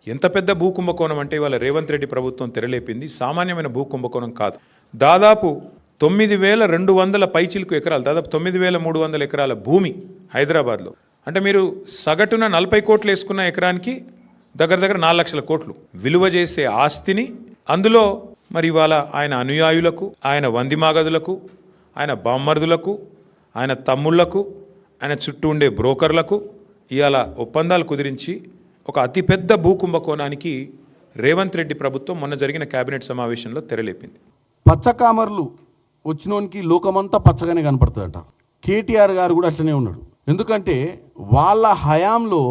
ఎంత పెద్ద భూ కుంభకోణం అంటే ఇవాళ రేవంత్ రెడ్డి ప్రభుత్వం తెరలేపింది సామాన్యమైన భూ కుంభకోణం కాదు. దాదాపు 9200 పైచిలకు ఎకరాలు, దాదాపు 9300 ఎకరాల భూమి హైదరాబాద్లో. అంటే మీరు సగటున 40 కోట్లు వేసుకున్న ఎకరానికి దగ్గర దగ్గర 4 లక్షల కోట్లు విలువ చేసే ఆస్తిని, అందులో మరి ఇవాళ ఆయన అనుయాయులకు, ఆయన వందిమాగదులకు, ఆయన బామ్మర్దులకు, ఆయన తమ్ముళ్లకు, ఆయన చుట్టూ ఉండే బ్రోకర్లకు ఇవాళ ఒప్పందాలు కుదిరించి ఒక అతిపెద్ద భూ కుంభకోణానికి రేవంత్ రెడ్డి ప్రభుత్వం మొన్న జరిగిన కేబినెట్ సమావేశంలో తెరలేపింది. పచ్చకామర్లు వచ్చినోనికి లోకమంతా పచ్చగానే కనపడుతుందట. కేటీఆర్ గారు కూడా అట్లనే ఉన్నాడు. ఎందుకంటే వాళ్ళ హయాంలో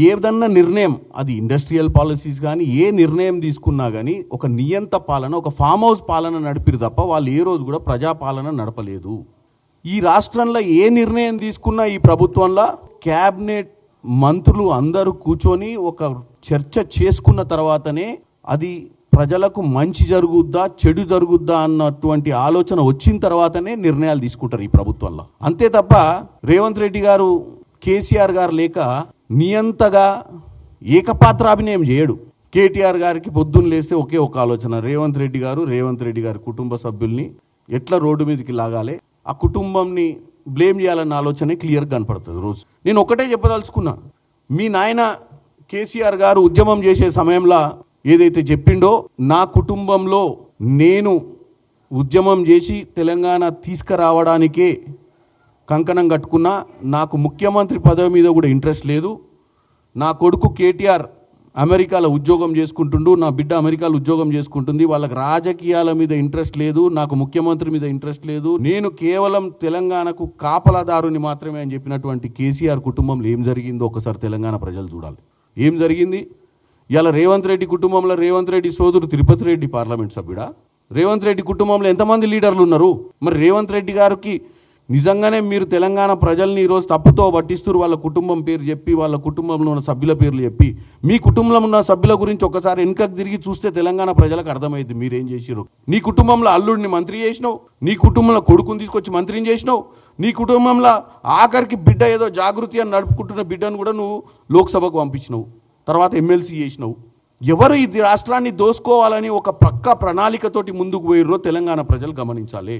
ఏదన్నా నిర్ణయం, అది ఇండస్ట్రియల్ పాలసీస్ కానీ ఏ నిర్ణయం తీసుకున్నా కానీ ఒక నియంత పాలన, ఒక ఫామ్ హౌస్ పాలన నడిపిరు తప్ప వాళ్ళు ఏ రోజు కూడా ప్రజాపాలన నడపలేదు. ఈ రాష్ట్రంలో ఏ నిర్ణయం తీసుకున్నా ఈ ప్రభుత్వంలో క్యాబినెట్ మంత్రులు అందరూ కూర్చొని ఒక చర్చ చేసుకున్న తర్వాతనే అది ప్రజలకు మంచి జరుగుద్దా చెడు జరుగుద్దా అన్నటువంటి ఆలోచన వచ్చిన తర్వాతనే నిర్ణయాలు తీసుకుంటారు ఈ ప్రభుత్వంలో. అంతే తప్ప రేవంత్ రెడ్డి గారు, కేసీఆర్ గారు లేక నియంతగా ఏకపాత్రాభినయం చేయడు. కేటీఆర్ గారికి పొద్దున్న లేస్తే ఒకే ఒక ఆలోచన, రేవంత్ రెడ్డి గారి కుటుంబ సభ్యుల్ని ఎట్లా రోడ్డు మీదకి లాగాలి, ఆ కుటుంబంని బ్లేమ్ చేయాలన్న ఆలోచనే క్లియర్గా కనపడుతుంది రోజు. నేను ఒకటే చెప్పదలుచుకున్నా, మీ నాయన కేసీఆర్ గారు ఉద్యమం చేసే సమయంలో ఏదైతే చెప్పిండో, నా కుటుంబంలో నేను ఉద్యమం చేసి తెలంగాణ తీసుకురావడానికే కంకణం కట్టుకున్నా, నాకు ముఖ్యమంత్రి పదవి మీద కూడా ఇంట్రెస్ట్ లేదు, నా కొడుకు కేటీఆర్ అమెరికాలో ఉద్యోగం చేసుకుంటుండు, నా బిడ్డ అమెరికాలో ఉద్యోగం చేసుకుంటుంది, వాళ్ళకి రాజకీయాల మీద ఇంట్రెస్ట్ లేదు, నాకు ముఖ్యమంత్రి మీద ఇంట్రెస్ట్ లేదు, నేను కేవలం తెలంగాణకు కాపలాదారుని మాత్రమే అని చెప్పినటువంటి కేసీఆర్ కుటుంబంలో ఏం జరిగిందో ఒకసారి తెలంగాణ ప్రజలు చూడాలి. ఏం జరిగింది? ఇలా రేవంత్ రెడ్డి కుటుంబంలో రేవంత్ రెడ్డి సోదరు తిరుపతి రెడ్డి పార్లమెంట్ సభ్యుడా? రేవంత్ రెడ్డి కుటుంబంలో ఎంతమంది లీడర్లు ఉన్నారు? మరి రేవంత్ రెడ్డి గారికి నిజంగానే మీరు తెలంగాణ ప్రజల్ని ఈరోజు తప్పుతో పట్టిస్తారు, వాళ్ళ కుటుంబం పేరు చెప్పి, వాళ్ళ కుటుంబంలో ఉన్న సభ్యుల పేర్లు చెప్పి. మీ కుటుంబంలో ఉన్న సభ్యుల గురించి ఒకసారి వెనుకకు తిరిగి చూస్తే తెలంగాణ ప్రజలకు అర్థమైంది మీరేం చేసిరు. నీ కుటుంబంలో అల్లుడిని మంత్రి చేసినావు, నీ కుటుంబంలో కొడుకుని తీసుకొచ్చి మంత్రిని చేసినావు, నీ కుటుంబంలో ఆఖరికి బిడ్డ ఏదో జాగృతి అని నడుపుకుంటున్న బిడ్డను కూడా నువ్వు లోక్సభకు పంపించినావు, తర్వాత ఎమ్మెల్సీ చేసినావు. ఎవరు ఇది రాష్ట్రాన్ని దోసుకోవాలని ఒక పక్కా ప్రణాళికతోటి ముందుకు పోయిర్రో తెలంగాణ ప్రజలు గమనించాలి.